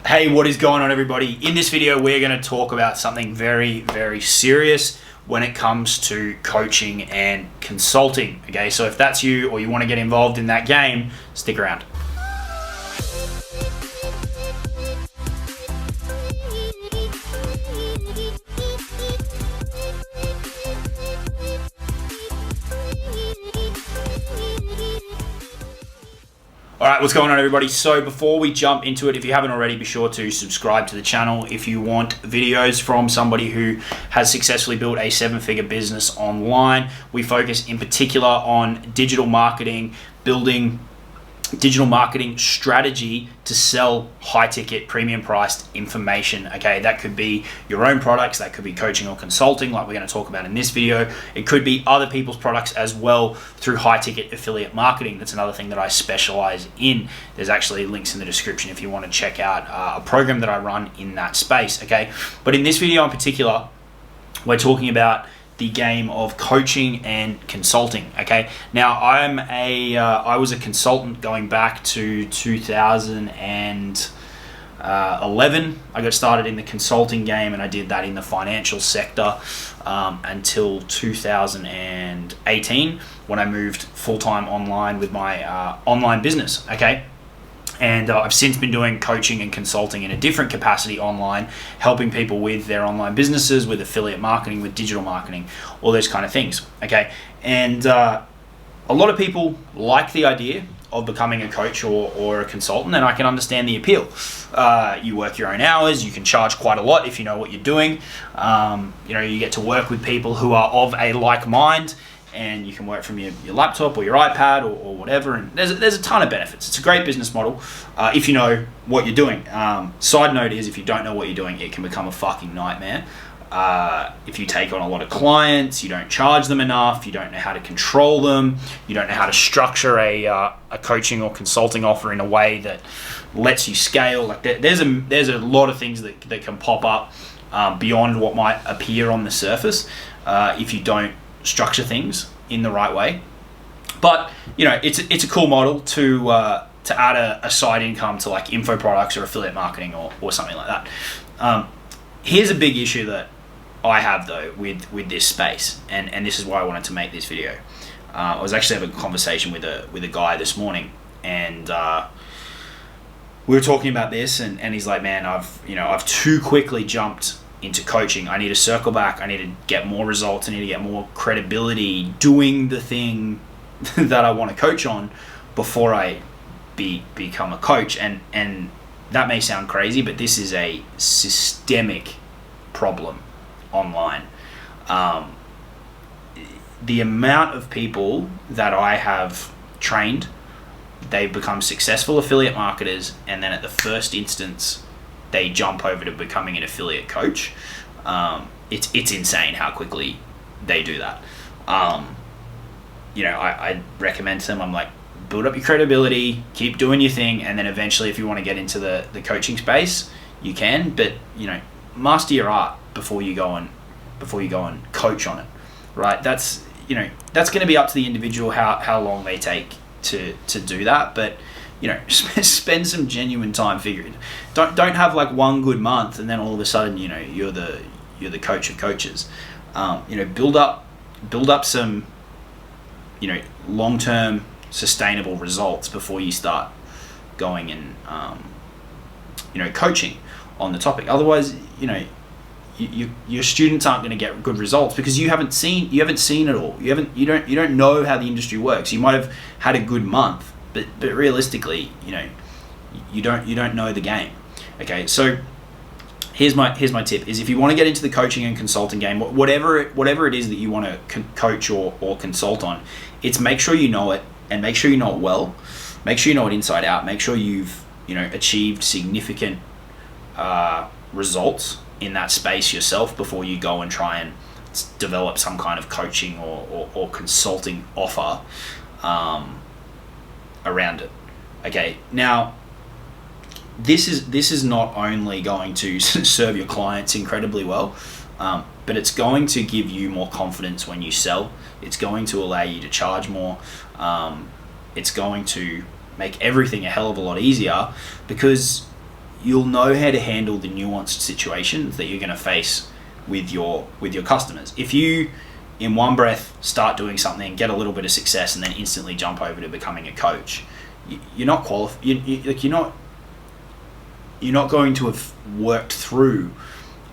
Hey, what is going on, everybody? In this video, we're going to talk about something very, very serious when it comes to coaching and consulting. Okay, so if that's you or you want to get involved in that game, stick around. Alright, what's going on, everybody? So before we jump into it, if you haven't already, be sure to subscribe to the channel if you want videos from somebody who has successfully built a seven-figure business online. We focus in particular on digital marketing, building digital marketing strategy to sell high-ticket, premium-priced information. Okay, that could be your own products, that could be coaching or consulting, like we're going to talk about in this video. It could be other people's products as well through high-ticket affiliate marketing. That's another thing that I specialize in. There's actually links in the description if you want to check out a program that I run in that space. Okay, but in this video in particular, we're talking about the game of coaching and consulting. Okay, now I was a consultant going back to 2011. I got started in the consulting game, and I did that in the financial sector until 2018 when I moved full-time online with my online business. Okay. And I've since been doing coaching and consulting in a different capacity online, helping people with their online businesses, with affiliate marketing, with digital marketing, all those kind of things. Okay, and a lot of people like the idea of becoming a coach or a consultant, and I can understand the appeal. You work your own hours, you can charge quite a lot if you know what you're doing. You get to work with people who are of a like mind, and you can work from your laptop or your iPad or whatever, and there's a ton of benefits. It's a great business model if you know what you're doing. Side note is, if you don't know what you're doing, it can become a fucking nightmare. If you take on a lot of clients, you don't charge them enough, you don't know how to control them, you don't know how to structure a coaching or consulting offer in a way that lets you scale. Like there's a lot of things that can pop up beyond what might appear on the surface if you don't structure things in the right way. But it's a cool model to add a side income to, like info products or affiliate marketing or something like that. Here's a big issue that I have though with this space, and this is why I wanted to make this video. I was actually having a conversation with a guy this morning, and we were talking about this, and he's like, man, I've too quickly jumped into coaching. I need to circle back. I need to get more results. I need to get more credibility doing the thing that I want to coach on before I become a coach. And that may sound crazy, but this is a systemic problem online. The amount of people that I have trained, they've become successful affiliate marketers, and then at the first instance they jump over to becoming an affiliate coach. It's insane how quickly they do that. I recommend to them, I'm like, build up your credibility, keep doing your thing, and then eventually if you want to get into the coaching space, you can, but master your art before you go and coach on it, right? That's going to be up to the individual how long they take to do that, but spend some genuine time figuring. Don't have like one good month and then all of a sudden you're the coach of coaches. Build up some long-term sustainable results before you start going and coaching on the topic. Otherwise, your students aren't going to get good results because you haven't seen it all. You don't know how the industry works. You might have had a good month, but realistically, you don't know the game. Okay, so here's my tip: is if you want to get into the coaching and consulting game, whatever it is that you want to coach or consult on, it's make sure you know it, and make sure you know it well. Make sure you know it inside out. Make sure you've achieved significant results in that space yourself before you go and try and develop some kind of coaching or consulting offer around it. Okay, now this is not only going to serve your clients incredibly well, but it's going to give you more confidence when you sell. It's going to allow you to charge more. It's going to make everything a hell of a lot easier because you'll know how to handle the nuanced situations that you're going to face with your customers. If you in one breath start doing something, get a little bit of success, and then instantly jump over to becoming a coach, you're not qualified. You're not going to have worked through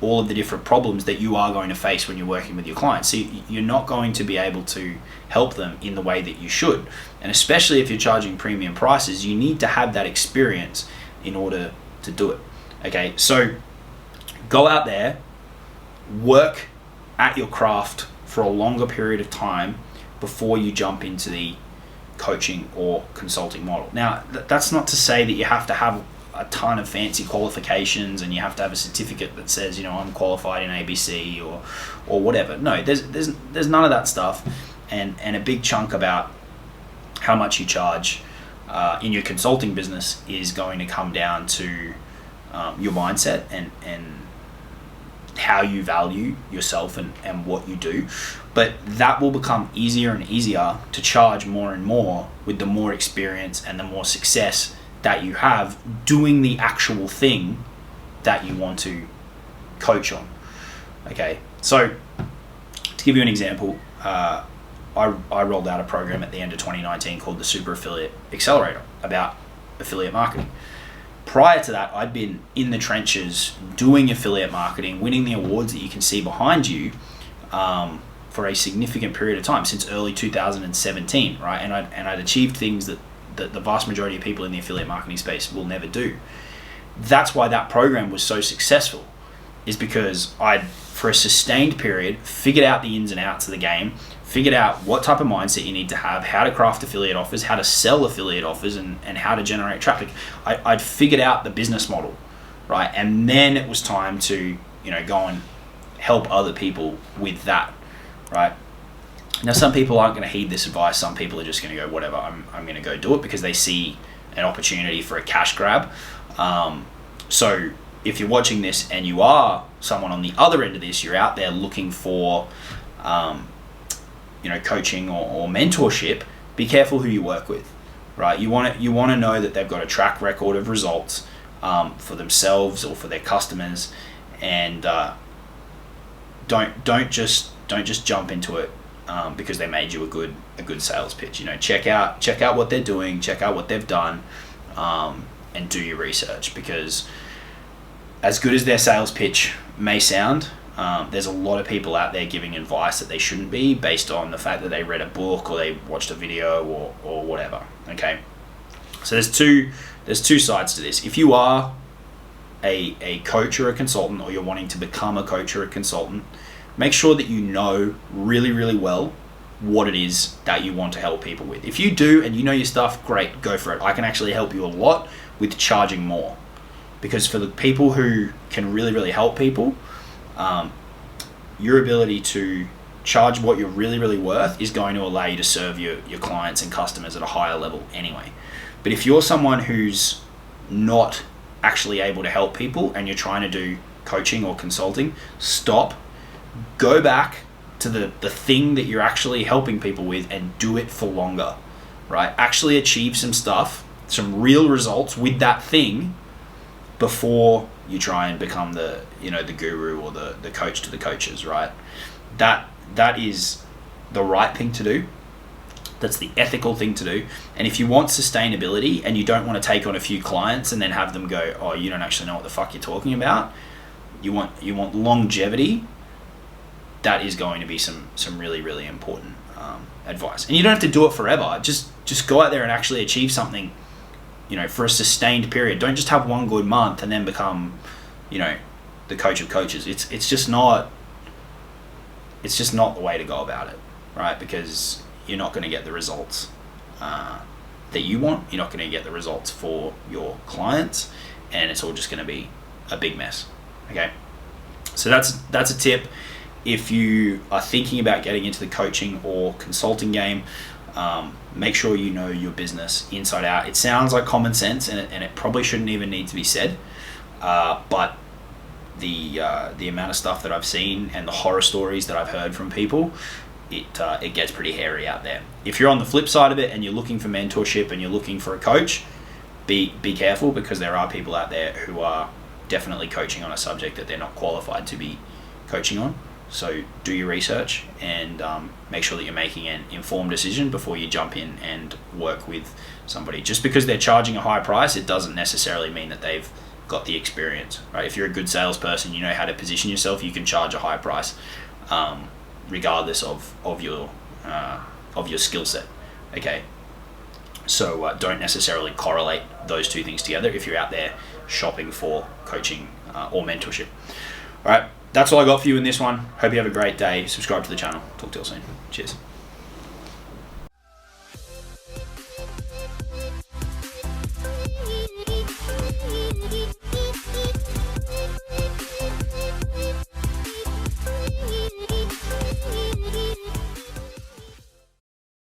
all of the different problems that you are going to face when you're working with your clients. So you're not going to be able to help them in the way that you should. And especially if you're charging premium prices, you need to have that experience in order to do it. Okay, so go out there, work at your craft for a longer period of time before you jump into the coaching or consulting model. Now, that's not to say that you have to have a ton of fancy qualifications and you have to have a certificate that says, I'm qualified in ABC or whatever. No, there's none of that stuff. And a big chunk about how much you charge in your consulting business is going to come down to your mindset and how you value yourself and what you do. But that will become easier and easier to charge more and more with the more experience and the more success that you have doing the actual thing that you want to coach on. Okay, so to give you an example, I rolled out a program at the end of 2019 called the Super Affiliate Accelerator about affiliate marketing. Prior to that, I'd been in the trenches doing affiliate marketing, winning the awards that you can see behind you for a significant period of time, since early 2017, right? And I'd achieved things that the vast majority of people in the affiliate marketing space will never do. That's why that program was so successful, is because I'd, for a sustained period, figured out the ins and outs of the game, figured out what type of mindset you need to have, how to craft affiliate offers, how to sell affiliate offers, and how to generate traffic. I'd figured out the business model, right? And then it was time to, go and help other people with that, right? Now, some people aren't going to heed this advice. Some people are just going to go, whatever, I'm going to go do it because they see an opportunity for a cash grab. So if you're watching this and you are someone on the other end of this, you're out there looking for coaching or mentorship, be careful who you work with, right? You want to know that they've got a track record of results for themselves or for their customers, and don't just jump into it because they made you a good sales pitch. Check out what they're doing, check out what they've done, and do your research, because as good as their sales pitch may sound, there's a lot of people out there giving advice that they shouldn't be, based on the fact that they read a book or they watched a video or whatever. Okay, so there's two sides to this. If you are a coach or a consultant, or you're wanting to become a coach or a consultant, make sure that you know really, really well what it is that you want to help people with. If you do and you know your stuff, great, go for it. I can actually help you a lot with charging more, because for the people who can really, really help people, your ability to charge what you're really, really worth is going to allow you to serve your clients and customers at a higher level anyway. But if you're someone who's not actually able to help people and you're trying to do coaching or consulting, stop, go back to the thing that you're actually helping people with and do it for longer, right? Actually achieve some stuff, some real results with that thing before you try and become the guru or the coach to the coaches, right? That is the right thing to do. That's the ethical thing to do. And if you want sustainability and you don't want to take on a few clients and then have them go, oh, you don't actually know what the fuck you're talking about, you want longevity, that is going to be some really, really important advice. And you don't have to do it forever. Just go out there and actually achieve something, for a sustained period. Don't just have one good month and then become, the coach of coaches. It's just not the way to go about it, right? Because you're not going to get the results that you want. You're not going to get the results for your clients, and it's all just going to be a big mess. Okay, so that's a tip. If you are thinking about getting into the coaching or consulting game, make sure you know your business inside out. It sounds like common sense, and it probably shouldn't even need to be said, but the amount of stuff that I've seen and the horror stories that I've heard from people, it gets pretty hairy out there. If you're on the flip side of it and you're looking for mentorship and you're looking for a coach, be careful, because there are people out there who are definitely coaching on a subject that they're not qualified to be coaching on. So do your research and make sure that you're making an informed decision before you jump in and work with somebody. Just because they're charging a high price, it doesn't necessarily mean that they've got the experience, right? If you're a good salesperson, you know how to position yourself, you can charge a high price, regardless of your skill set. Okay, so don't necessarily correlate those two things together if you're out there shopping for coaching or mentorship. All right, that's all I got for you in this one. Hope you have a great day. Subscribe to the channel. Talk to you all soon. Cheers.